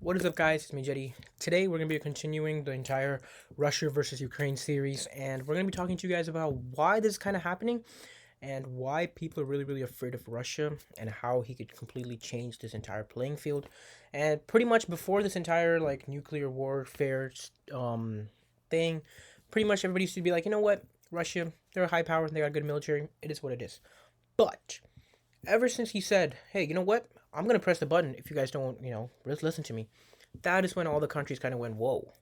What is up, guys? It's me, Jedi. Today, we're going to be continuing the entire Russia versus Ukraine series, and we're going to be talking to you guys about why this is kind of happening and why people are really afraid of Russia and how he could completely change this entire playing field. And pretty much before this entire like nuclear warfare thing, pretty much everybody used to be like, you know what, Russia, they're a high power, they got a good military. It is what it is. But ever since he said, hey, you know what? I'm going to press the button if you guys don't, listen to me. That is when all the countries kind of went, whoa.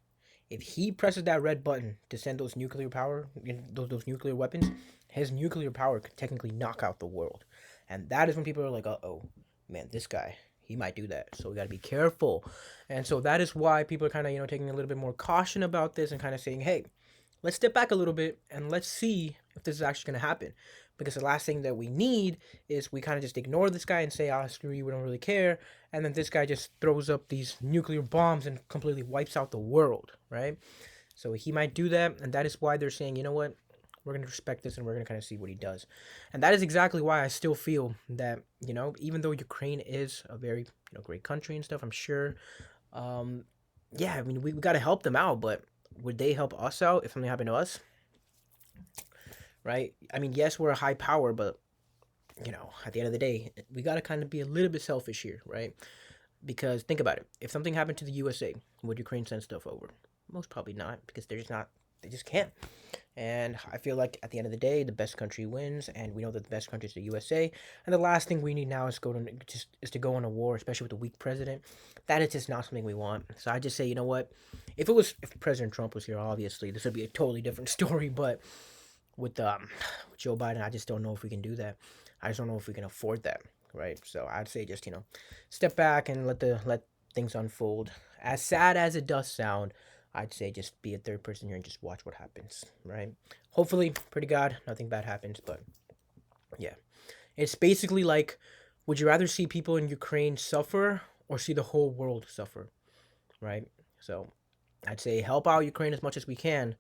If he presses that red button to send those nuclear power, those nuclear weapons, his nuclear power could technically knock out the world. And that is when people are like, uh-oh, man, this guy, he might do that. So we got to be careful. And so that is why people are kind of, taking a little bit more caution about this and kind of saying, hey, let's step back a little bit and let's see if this is actually going to happen. Because the last thing that we need is we kind of just ignore this guy and say, ah, screw you, we don't really care. And then this guy just throws up these nuclear bombs and completely wipes out the world, right? So he might do that. And that is why they're saying, you know what? We're going to respect this and we're going to kind of see what he does. And that is exactly why I still feel that, even though Ukraine is a very, great country and stuff, I'm sure, yeah, I mean, we got to help them out, but would they help us out if something happened to us? Right? I mean, yes, we're a high power, but at the end of the day, we got to kind of be a little bit selfish here, right? Because think about it. If something happened to the USA, would Ukraine send stuff over? Most probably not, because they're just not, they just can't. And I feel like at the end of the day, the best country wins, and we know that the best country is the USA. And the last thing we need now is to go on a war, especially with a weak president. That is just not something we want. So I just say, you know what? If President Trump was here, obviously this would be a totally different story. But with Joe Biden, I just don't know if we can do that. I just don't know if we can afford that, right? So I'd say just step back and let things unfold. As sad as it does sound, I'd say just be a third person here and just watch what happens, right? Hopefully, pretty God, nothing bad happens, but yeah. It's basically like, would you rather see people in Ukraine suffer or see the whole world suffer, right? So I'd say help out Ukraine as much as we can,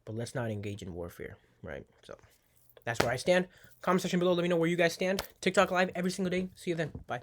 but let's not engage in warfare, right? So that's where I stand. Comment section below, let me know where you guys stand. TikTok live every single day. See you then. Bye.